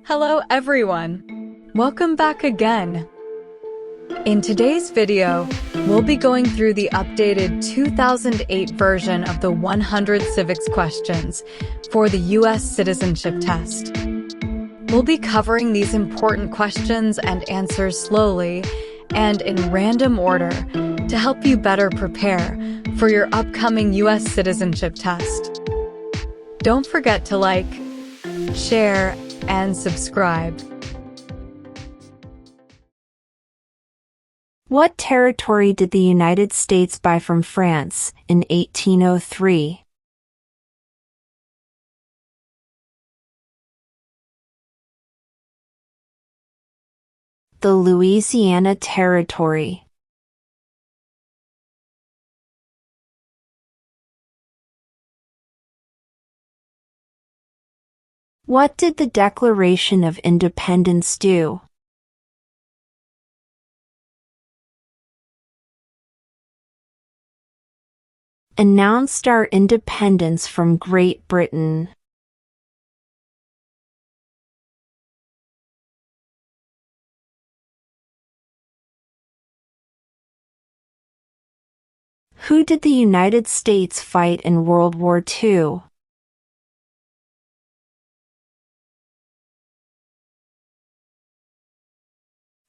Hello everyone! Welcome back again! In today's video, we'll be going through the updated 2008 version of the 100 civics questions for the U.S. Citizenship Test. We'll be covering these important questions and answers slowly and in random order to help you better prepare for your upcoming U.S. Citizenship Test. Don't forget to like, share, and subscribe. What territory did the United States buy from France in 1803? The Louisiana Territory. What did the Declaration of Independence do? Announced our independence from Great Britain. Who did the United States fight in World War II?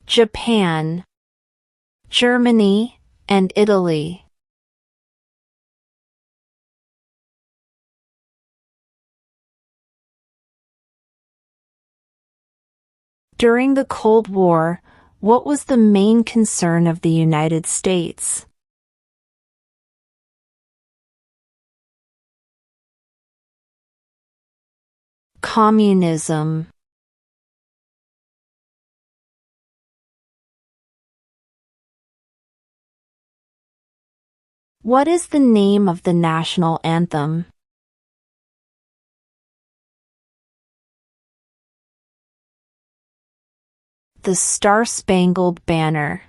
Japan, Germany, and Italy. During the Cold War, what was the main concern of the United States? Communism. What is the name of the national anthem? The Star-Spangled Banner.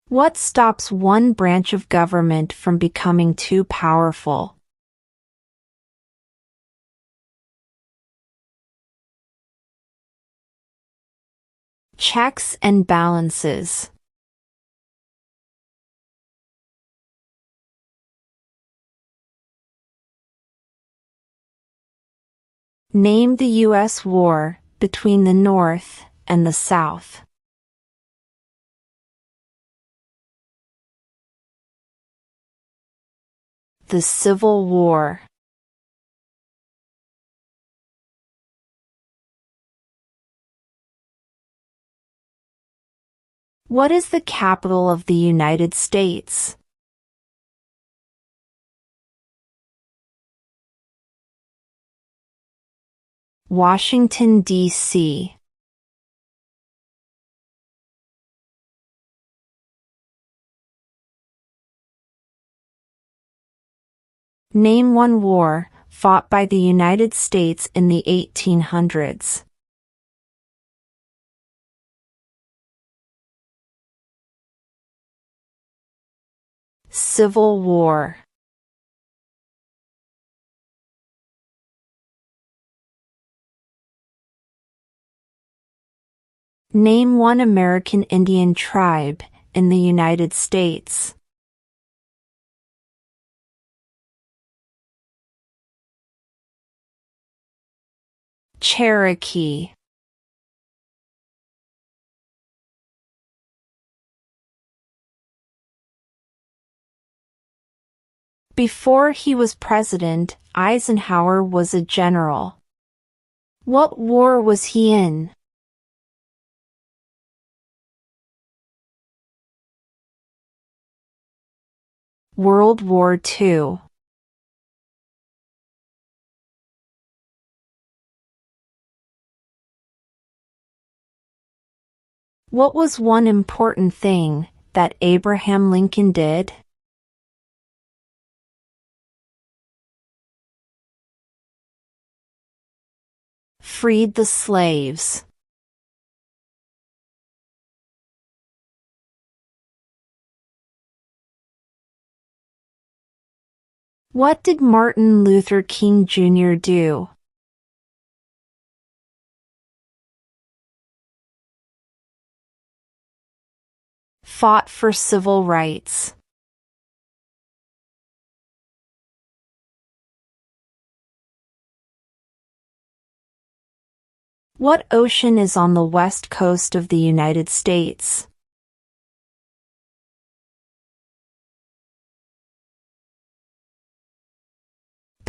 What stops one branch of government from becoming too powerful? Checks and balances. Name the U.S. war between the North and the South. The Civil War. What is the capital of the United States? Washington, D.C. Name one war fought by the United States in the 1800s. Civil War. Name one American Indian tribe in the United States. Cherokee. Before he was president, Eisenhower was a general. What war was he in? World War II. What was one important thing that Abraham Lincoln did? Freed the slaves. What did Martin Luther King Jr. do? Fought for civil rights. What ocean is on the west coast of the United States?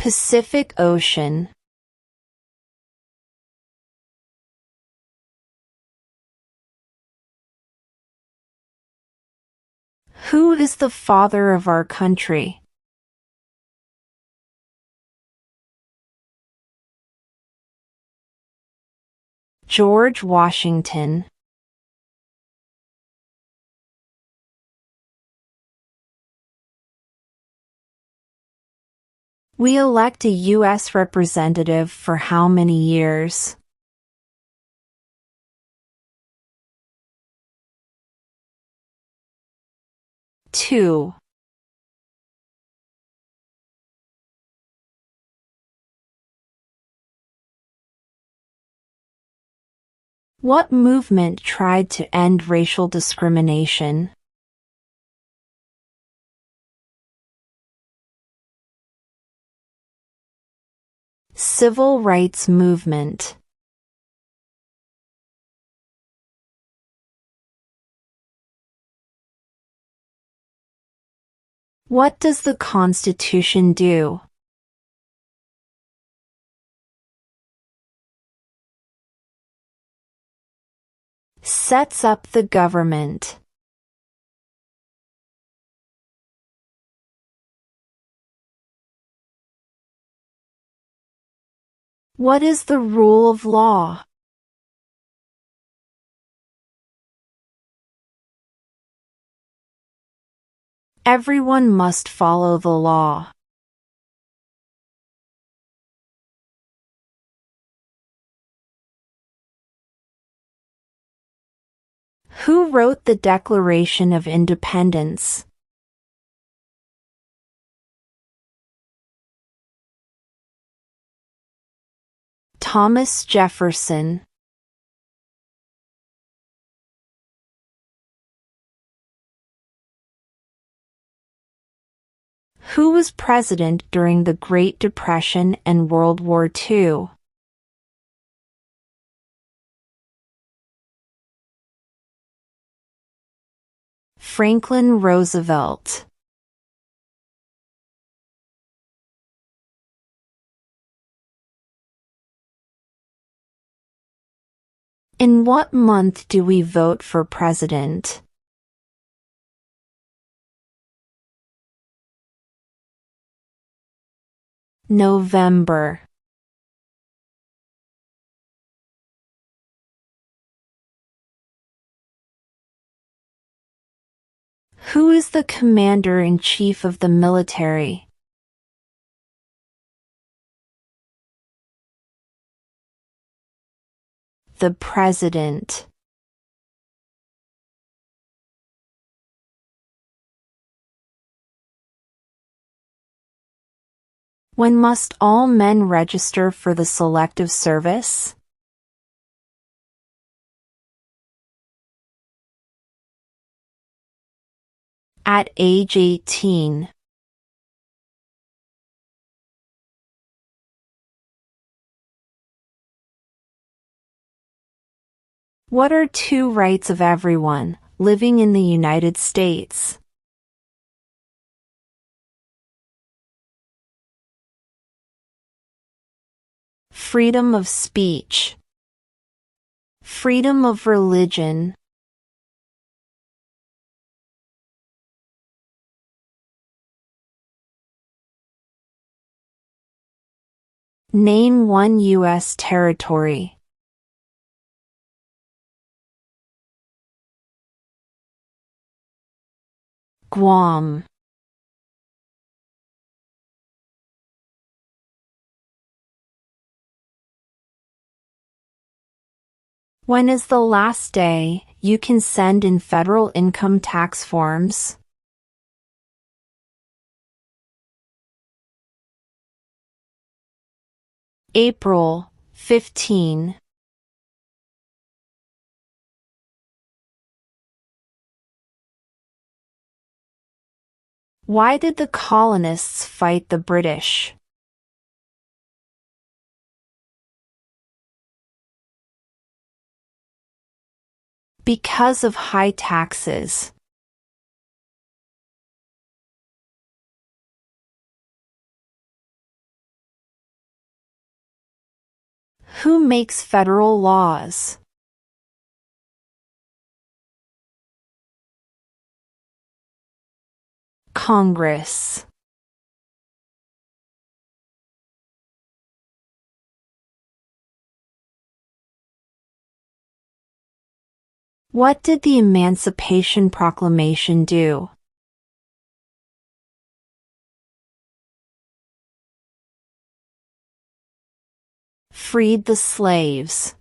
Pacific Ocean. Who is the father of our country? George Washington. We elect a U.S. representative for how many years? Two. What movement tried to end racial discrimination? Civil rights movement. What does the Constitution do? Sets up the government. What is the rule of law? Everyone must follow the law. Who wrote the Declaration of Independence? Thomas Jefferson. Who was president during the Great Depression and World War II? Franklin Roosevelt. In what month do we vote for president? November. Who is the commander-in-chief of the military? The president. When must all men register for the Selective Service? At age 18. What are two rights of everyone living in the United States? Freedom of speech. Freedom of religion. Name one U.S. territory. Guam. When is the last day you can send in federal income tax forms? April 15. Why did the colonists fight the British? Because of high taxes. Who makes federal laws? Congress. What did the Emancipation Proclamation do? Freed the slaves.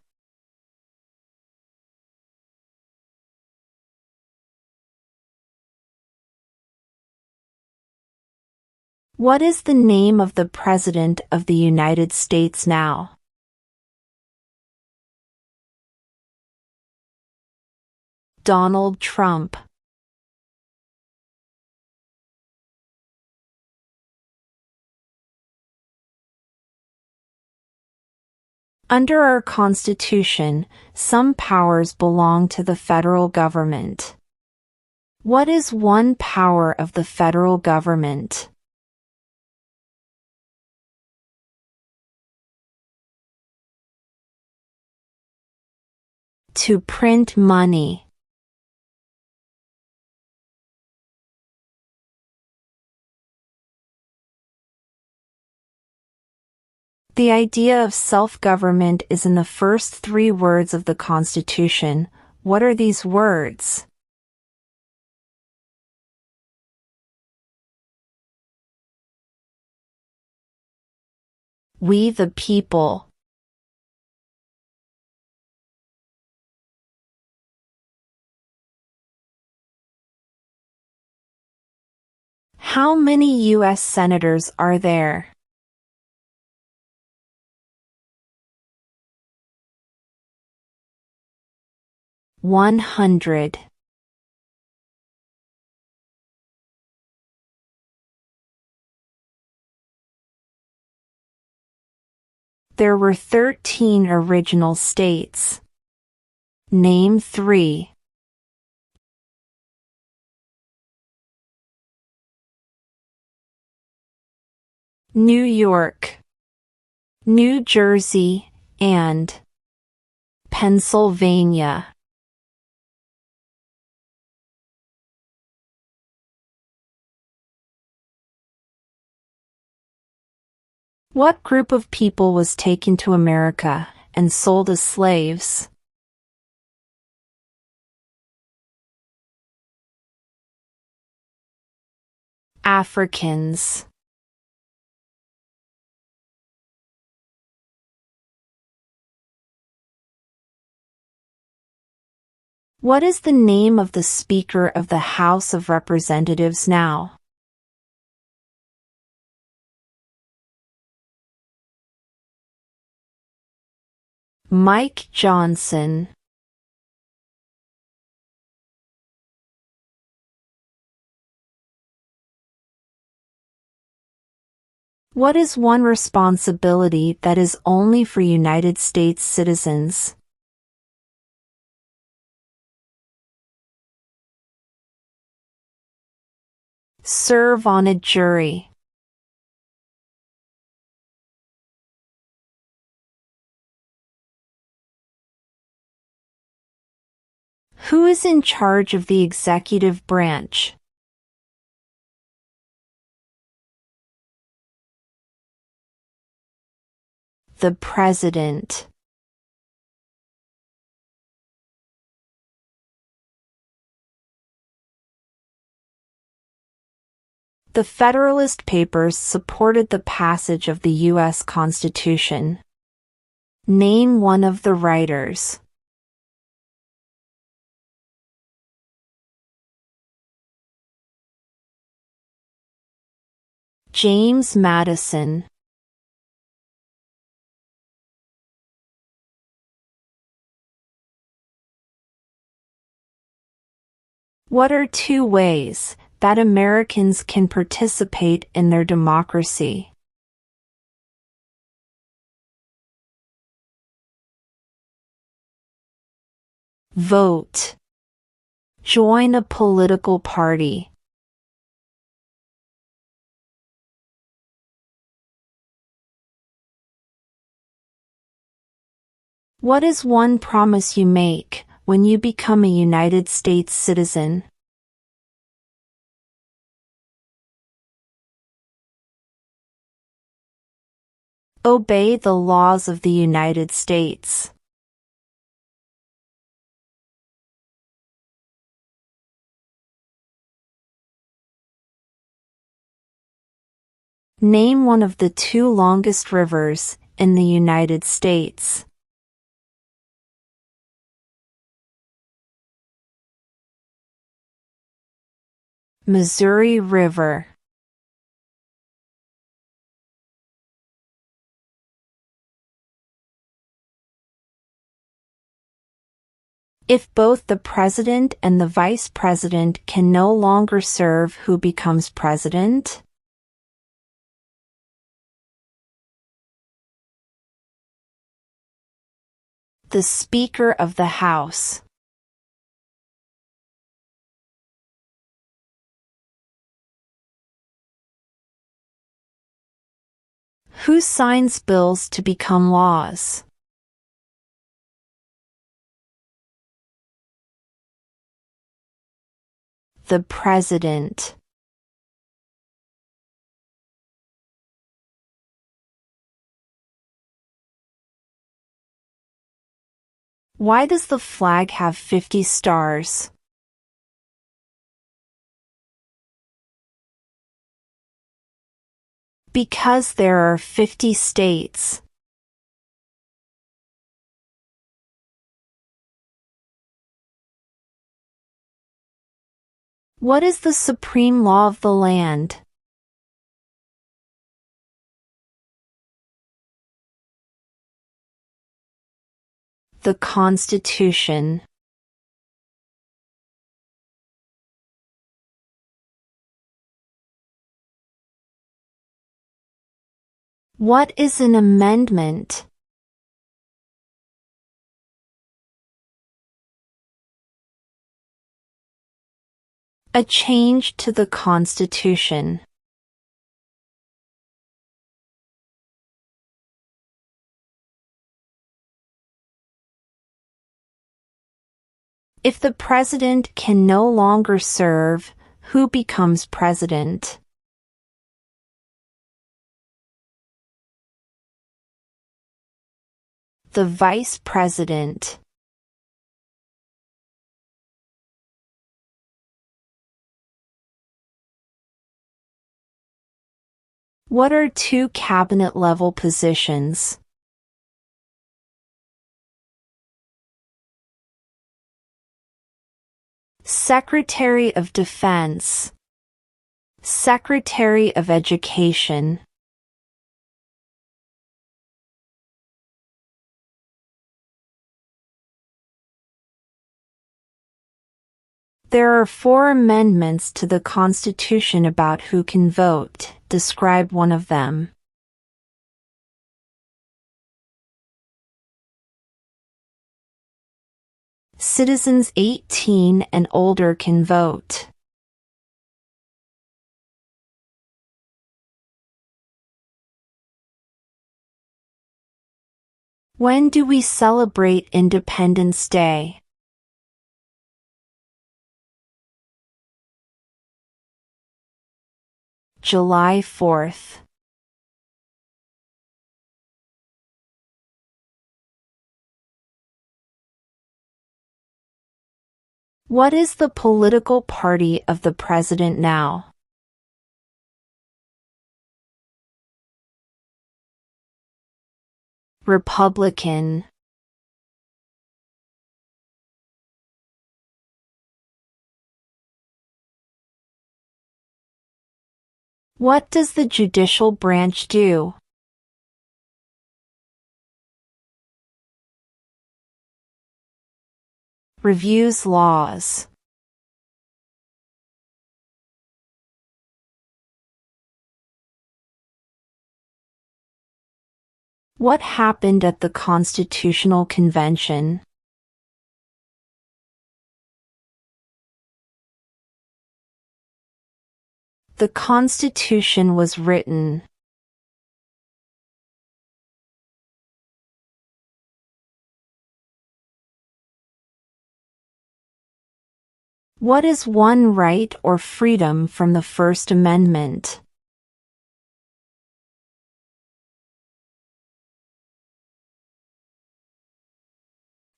What is the name of the President of the United States now? Donald Trump. Under our Constitution, some powers belong to the federal government. What is one power of the federal government? To print money. The idea of self-government is in the first 3 words of the Constitution. What are these words? We the people. How many U.S. senators are there? $100. There were 13 original states. Name 3. New York, New Jersey, and Pennsylvania. What group of people was taken to America and sold as slaves? Africans. What is the name of the Speaker of the House of Representatives now? Mike Johnson. What is one responsibility that is only for United States citizens? Serve on a jury. Who is in charge of the executive branch? The President. The Federalist Papers supported the passage of the U.S. Constitution. Name one of the writers. James Madison. What are 2 ways that Americans can participate in their democracy? Vote. Join a political party. What is one promise you make when you become a United States citizen? Obey the laws of the United States. Name one of the 2 longest rivers in the United States. Missouri River. If both the president and the vice president can no longer serve, who becomes president? The Speaker of the House. Who signs bills to become laws? The President. Why does the flag have 50 stars? Because there are 50 states. What is the supreme law of the land? The Constitution. What is an amendment? A change to the Constitution. If the president can no longer serve, who becomes president? The vice president. What are 2 cabinet-level positions? Secretary of Defense. Secretary of Education. There are 4 amendments to the Constitution about who can vote. Describe one of them. Citizens 18 and older can vote. When do we celebrate Independence Day? July 4th. What is the political party of the president now? Republican. What does the judicial branch do? Reviews laws. What happened at the Constitutional Convention? The Constitution was written. What is one right or freedom from the First Amendment?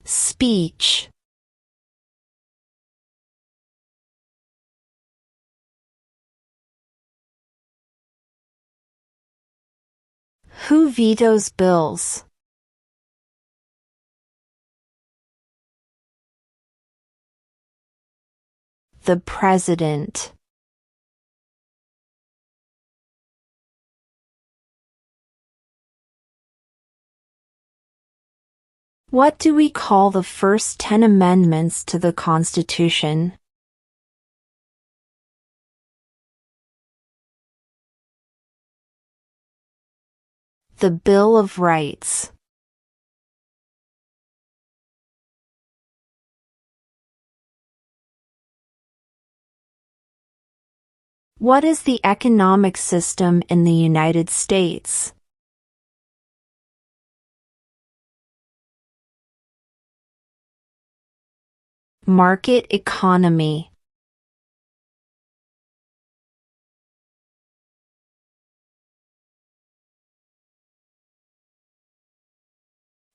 Speech. Who vetoes bills? The President. What do we call the first 10 amendments to the Constitution? The Bill of Rights. What is the economic system in the United States? Market economy.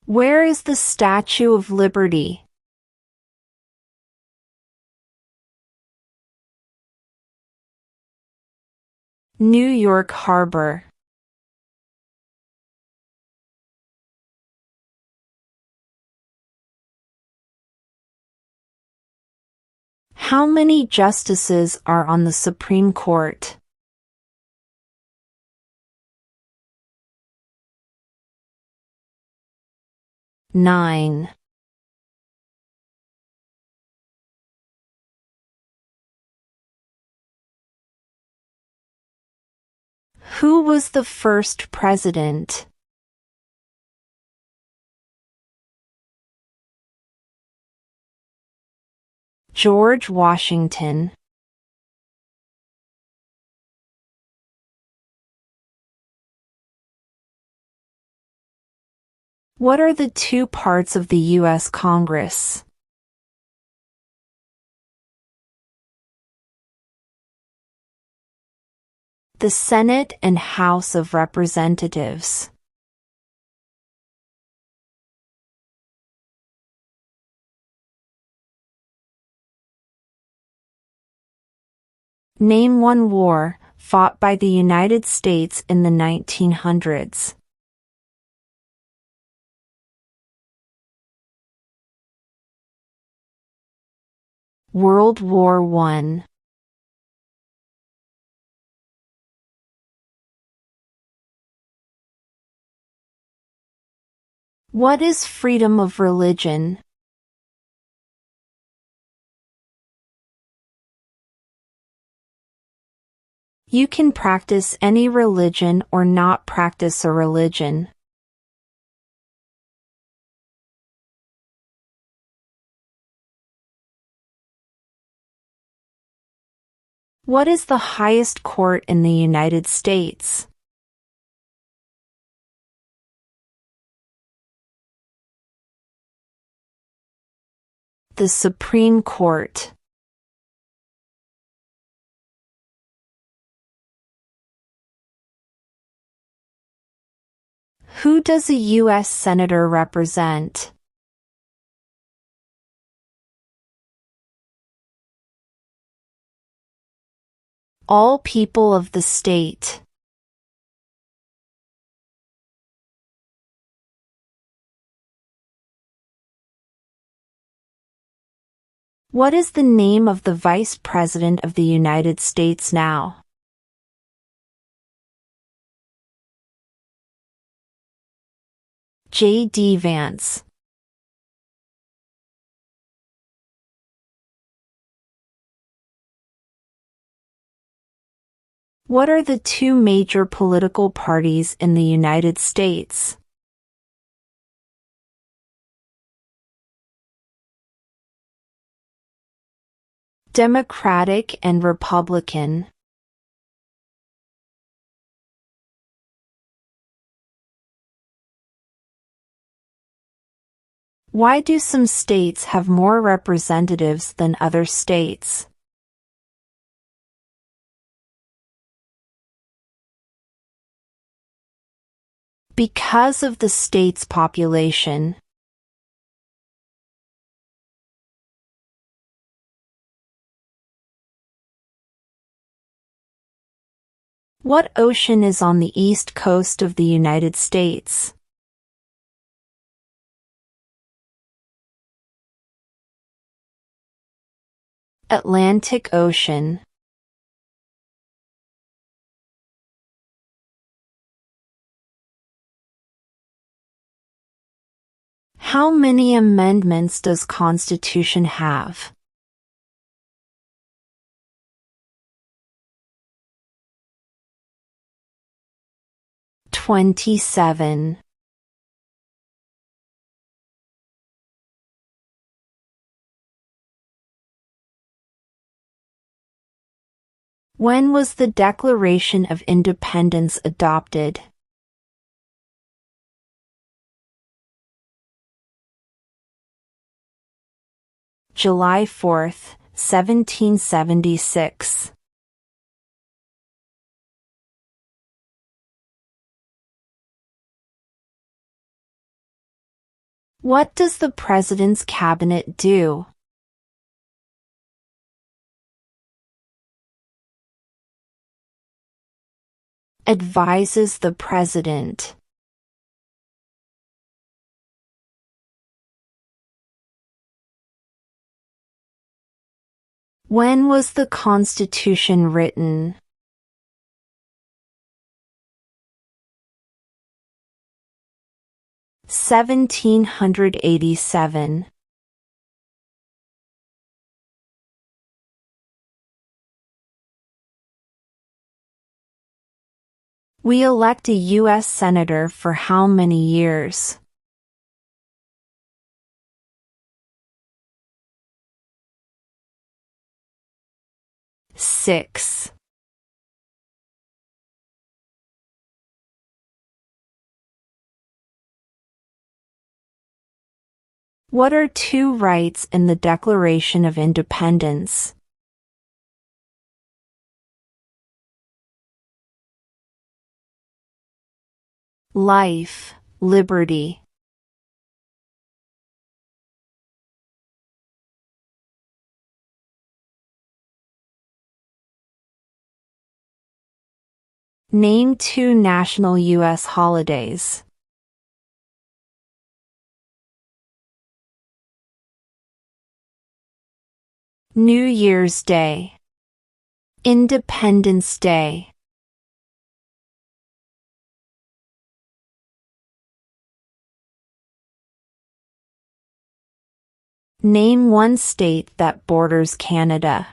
Where is the Statue of Liberty? New York Harbor. How many justices are on the Supreme Court? 9. Who was the first president? George Washington. What are the two parts of the U.S. Congress? The Senate and House of Representatives. Name one war fought by the United States in the 1900s. World War I. What is freedom of religion? You can practice any religion or not practice a religion. What is the highest court in the United States? The Supreme Court. Who does a U.S. Senator represent? All people of the state. What is the name of the Vice President of the United States now? J.D. Vance. What are the two major political parties in the United States? Democratic and Republican. Why do some states have more representatives than other states? Because of the state's population. What ocean is on the east coast of the United States? Atlantic Ocean. How many amendments does Constitution have? "27". When was the Declaration of Independence adopted? July 4, 1776. What does the President's Cabinet do? Advises the President. When was the Constitution written? "1787". We elect a U.S. Senator for how many years? Six. What are two rights in the Declaration of Independence? Life, liberty. Name two national U.S. holidays. New Year's Day. Independence Day. Name one state that borders Canada.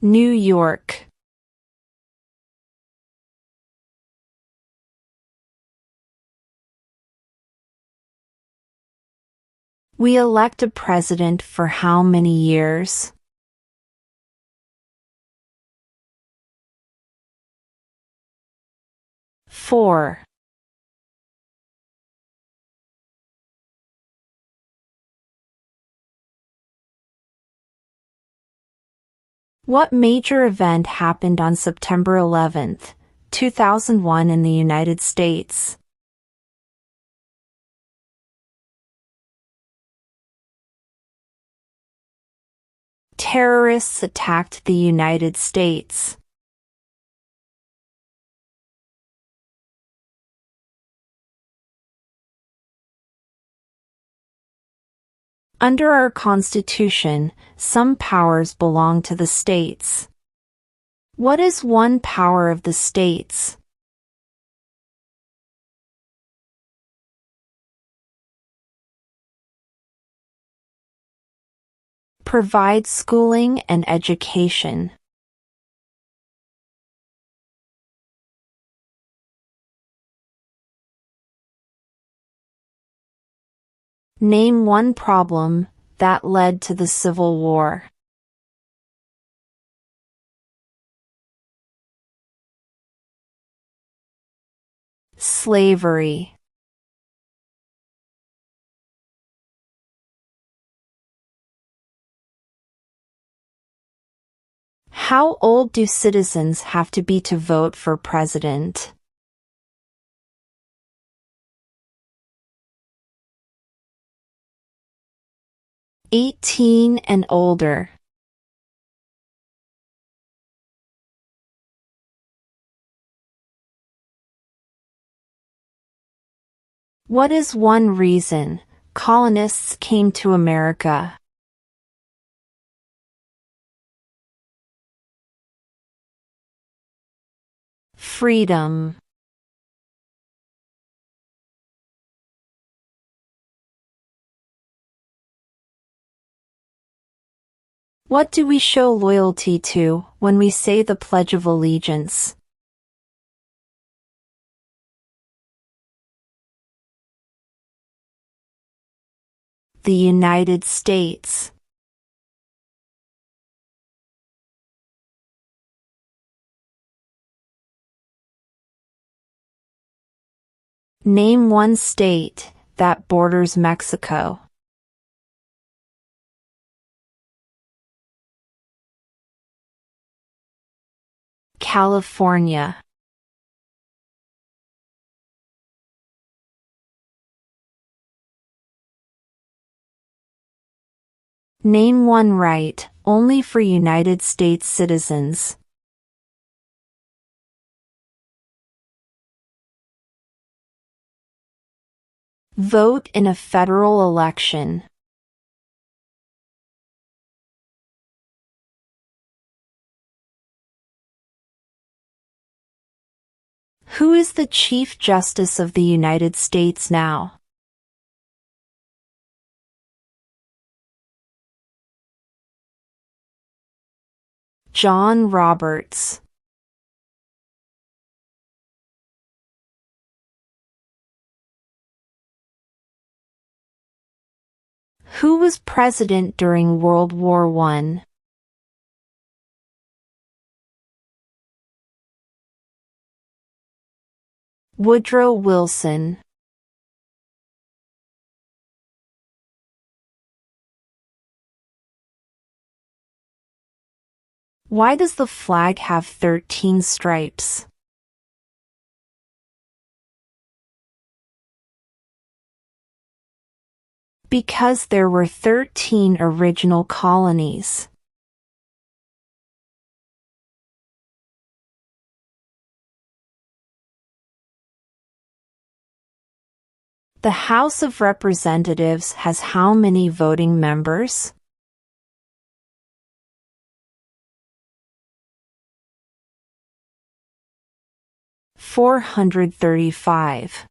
New York. We elect a president for how many years? 4. What major event happened on September 11, 2001 in the United States? Terrorists attacked the United States. Under our Constitution, some powers belong to the states. What is one power of the states? Provide schooling and education. Name one problem that led to the Civil War. Slavery. How old do citizens have to be to vote for president? 18 and older. What is one reason colonists came to America? Freedom. What do we show loyalty to when we say the Pledge of Allegiance? The United States. Name one state that borders Mexico. California. Name one right only for United States citizens. Vote in a federal election. Who is the Chief Justice of the United States now? John Roberts. Who was president during World War I? Woodrow Wilson. Why does the flag have 13 stripes? Because there were 13 original colonies. The House of Representatives has how many voting members? $435.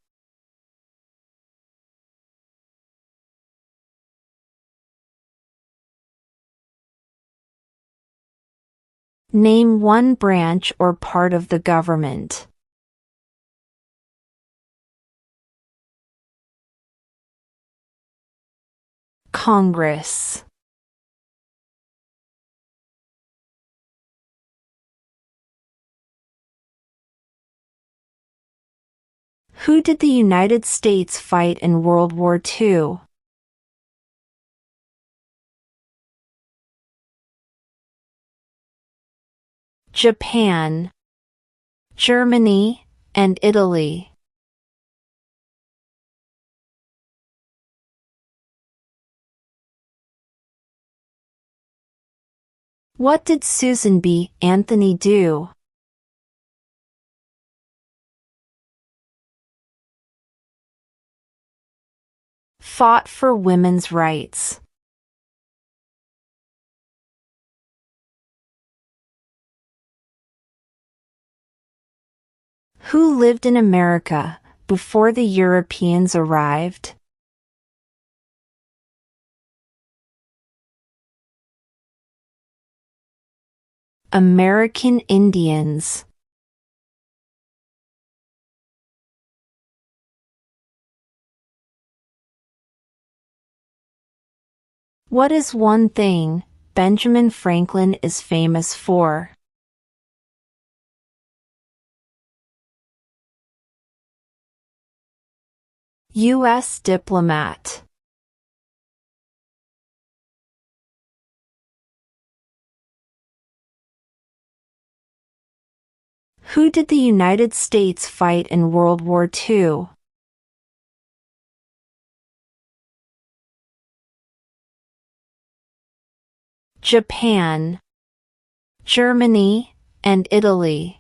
Name one branch or part of the government. Congress. Who did the United States fight in World War II? Japan, Germany, and Italy. What did Susan B. Anthony do? Fought for women's rights. Who lived in America before the Europeans arrived? American Indians. What is one thing Benjamin Franklin is famous for? U.S. diplomat. Who did the United States fight in World War II? Japan, Germany, and Italy.